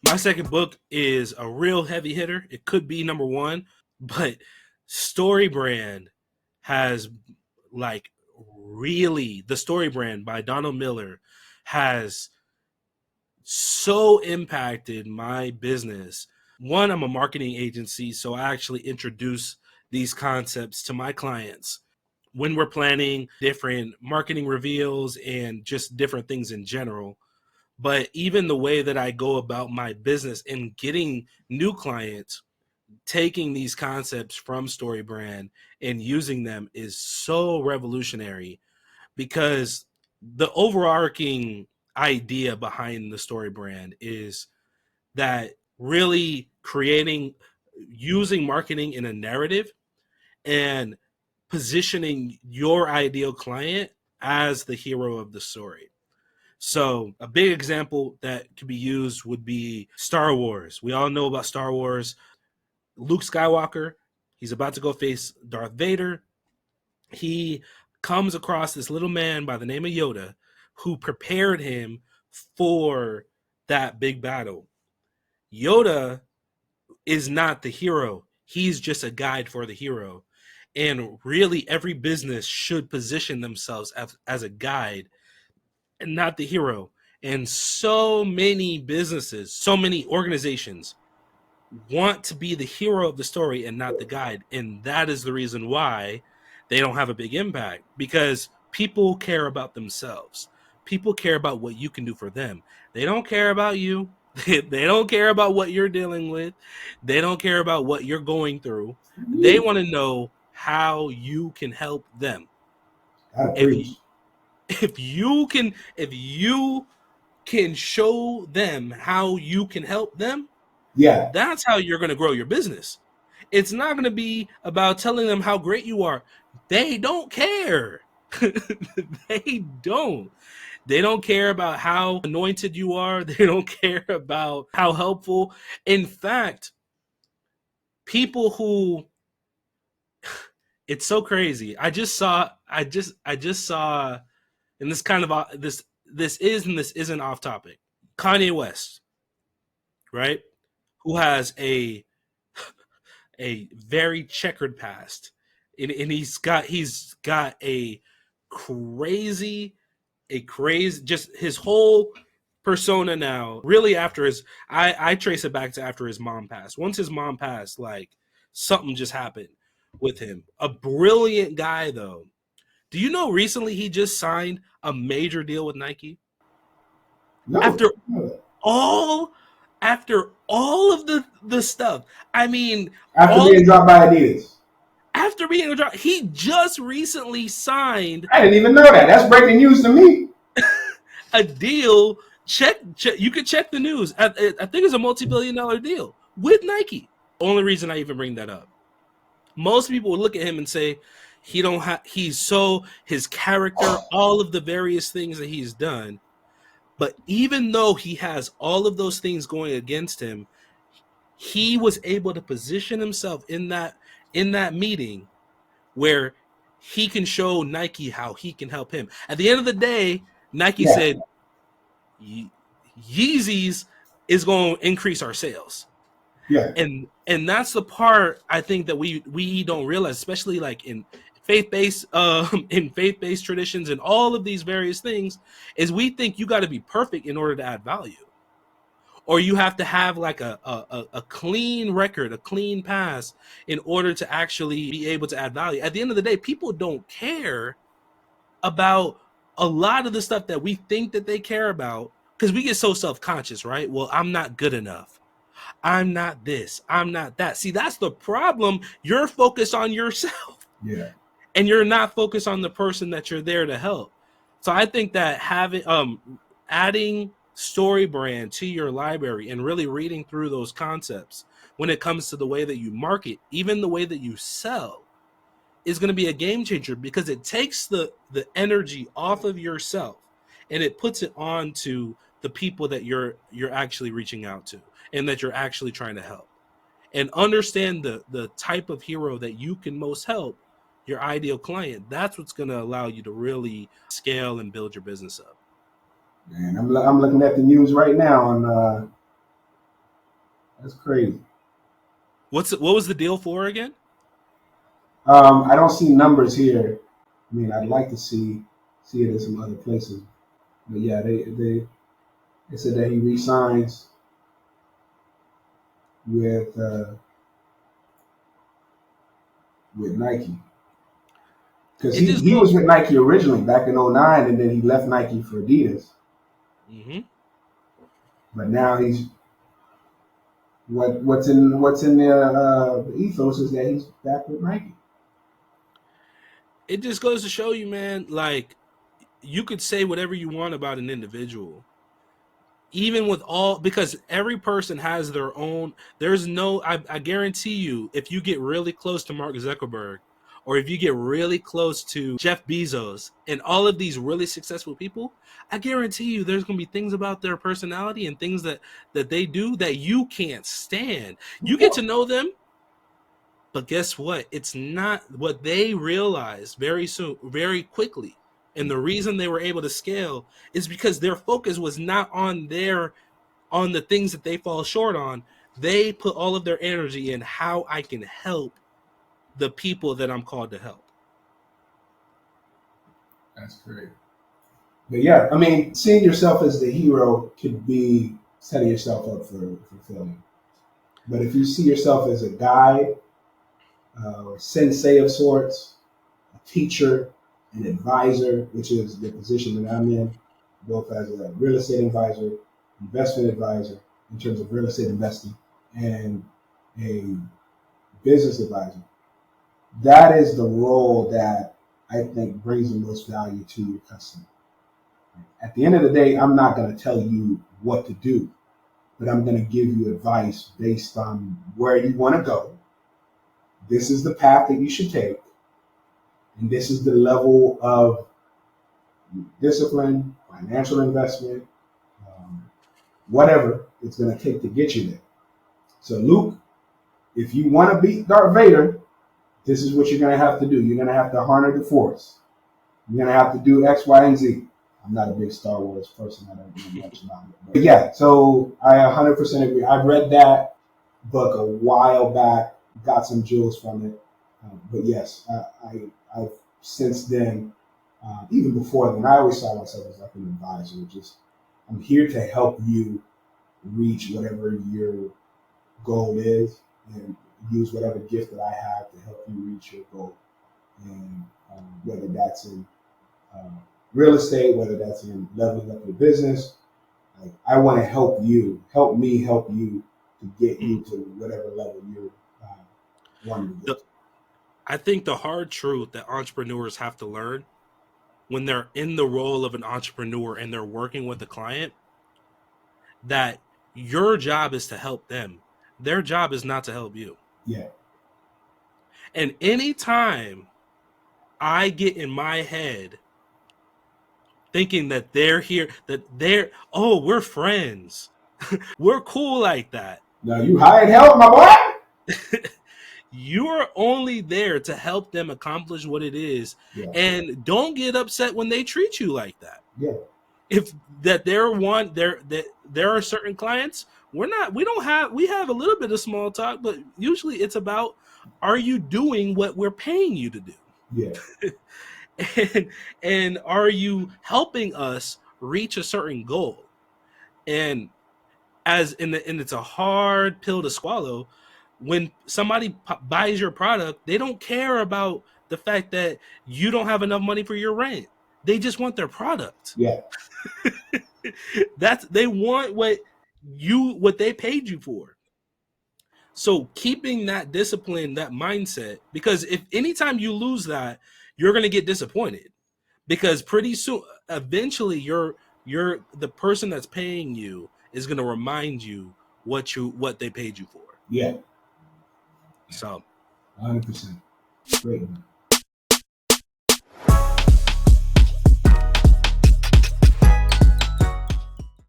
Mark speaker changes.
Speaker 1: My second book is a real heavy hitter. It could be number one, but StoryBrand has like really the StoryBrand by Donald Miller has so impacted my business. One, I'm a marketing agency, so I actually introduce these concepts to my clients when we're planning different marketing reveals and just different things in general. But even the way that I go about my business and getting new clients, taking these concepts from StoryBrand and using them is so revolutionary because the overarching idea behind the StoryBrand is that really creating, using marketing in a narrative and positioning your ideal client as the hero of the story. So a big example that could be used would be Star Wars. We all know about Star Wars. Luke Skywalker, he's about to go face Darth Vader. He comes across this little man by the name of Yoda who prepared him for that big battle. Yoda is not the hero. He's just a guide for the hero. And really, every business should position themselves as a guide and not the hero. And so many businesses, so many organizations want to be the hero of the story and not the guide. And that is the reason why they don't have a big impact, because people care about themselves. People care about what you can do for them. They don't care about you. They don't care about what you're dealing with. They don't care about what you're going through. They want to know how you can help them.
Speaker 2: I
Speaker 1: If
Speaker 2: preach.
Speaker 1: if you can show them how you can help them,
Speaker 2: Yeah,
Speaker 1: that's how you're going to grow your business. It's not going to be about telling them how great you are. They don't care. They don't. They don't care about how anointed you are. They don't care about how helpful. In fact, people who, it's so crazy. I just saw and this kind of this is and this isn't off topic. Kanye West, right? Who has a very checkered past, and he's got crazy a crazy just his whole persona now. Really, after his I trace it back to after his mom passed. Once his mom passed, like something just happened with him. A brilliant guy though. Do you know recently he just signed a major deal with Nike?
Speaker 2: no,
Speaker 1: After
Speaker 2: no.
Speaker 1: all after all of the stuff. I mean,
Speaker 2: After
Speaker 1: all
Speaker 2: being dropped by Adidas,
Speaker 1: after being a drop, he just recently signed
Speaker 2: I didn't even know that. That's breaking news to me.
Speaker 1: a deal. Check. You could check the news. I think it's a multi-billion-dollar deal with Nike. Only reason I even bring that up, most people would look at him and say he don't have. He's so his character, all of the various things that he's done. But even though he has all of those things going against him, he was able to position himself in that meeting where he can show Nike how he can help him. At the end of the day, Nike
Speaker 2: Yeah,
Speaker 1: said Yeezys is going to increase our sales.
Speaker 2: yeah,
Speaker 1: And that's the part I think that we don't realize, especially like in faith-based traditions and all of these various things, is we think you got to be perfect in order to add value, or you have to have like a clean record, a clean pass in order to actually be able to add value. At the end of the day, people don't care about a lot of the stuff that we think that they care about because we get so self-conscious, right? Well, I'm not good enough. I'm not this. I'm not that. See, that's the problem. You're focused on yourself
Speaker 2: yeah.
Speaker 1: and you're not focused on the person that you're there to help. So I think that having adding StoryBrand to your library and really reading through those concepts when it comes to the way that you market, even the way that you sell, is going to be a game changer because it takes the energy off of yourself and it puts it on to the people that you're actually reaching out to and that you're actually trying to help. And understand the type of hero that you can most help your ideal client. That's what's going to allow you to really scale and build your business up.
Speaker 2: Man, I'm looking at the news right now, and That's crazy.
Speaker 1: What was the deal for again?
Speaker 2: I don't see numbers here. I mean, I'd like to see it in some other places, but yeah, they said that he resigns with Nike because
Speaker 1: It just
Speaker 2: he
Speaker 1: goes.
Speaker 2: was with Nike originally back in '09, and then he left Nike for Adidas.
Speaker 1: Hmm.
Speaker 2: But now he's what's in the ethos is that he's back with Nike.
Speaker 1: It just goes to show you, man. Like you could say whatever you want about an individual, even with all, because every person has their own. There's no. I guarantee you, if you get really close to Mark Zuckerberg, or if you get really close to Jeff Bezos and all of these really successful people, I guarantee you there's going to be things about their personality and things that they do that you can't stand. You get to know them, but guess what? It's not what they realize very soon, very quickly. And the reason they were able to scale is because their focus was not on the things that they fall short on. They put all of their energy in how I can help the people that I'm called to help.
Speaker 2: That's great. But yeah, I mean, seeing yourself as the hero could be setting yourself up for failure. But if you see yourself as a guide, sensei of sorts, a teacher, an advisor, which is the position that I'm in, both as a real estate advisor, investment advisor in terms of real estate investing, and a business advisor. That is the role that I think brings the most value to your customer. At the end of the day, I'm not going to tell you what to do, but I'm going to give you advice based on where you want to go. This is the path that you should take, and this is the level of discipline, financial investment, um, whatever it's going to take to get you there. So, Luke, if you want to beat Darth Vader, this is what you're going to have to do. You're going to have to harness the Force. You're going to have to do X, Y, and Z. I'm not a big Star Wars person. I don't know much about it. But yeah, so I 100% agree. I read that book a while back, got some jewels from it. But yes, I've since then, even before then, I always saw myself as like an advisor. Just I'm here to help you reach whatever your goal is, and use whatever gift that I have to help you reach your goal. And whether that's in uh, real estate, whether that's in leveling up your business, like I want to help me help you to get you to whatever level you're wanting to get
Speaker 1: The,
Speaker 2: to.
Speaker 1: I think the hard truth that entrepreneurs have to learn when they're in the role of an entrepreneur and they're working with a client, that your job is to help them. Their job is not to help you.
Speaker 2: Yeah,
Speaker 1: And anytime I get in my head thinking that they're here, oh, we're friends, we're cool like that.
Speaker 2: now you hired help, my boy.
Speaker 1: You're only there to help them accomplish what it is.
Speaker 2: Yeah,
Speaker 1: And don't get upset when they treat you like that.
Speaker 2: yeah,
Speaker 1: If that they're one there that there are certain clients, we have a little bit of small talk, but usually it's about, are you doing what we're paying you to do?
Speaker 2: yeah,
Speaker 1: and and are you helping us reach a certain goal? And and it's a hard pill to swallow when somebody buys your product. They don't care about the fact that you don't have enough money for your rent. They just want their product.
Speaker 2: yeah,
Speaker 1: That's they want what they paid you for. So keeping that discipline, that mindset, because if anytime you lose that, you're going to get disappointed, because pretty soon, eventually, you're the person that's paying you is going to remind you what they paid you for.
Speaker 2: yeah.
Speaker 1: So
Speaker 2: 100%. Great, man.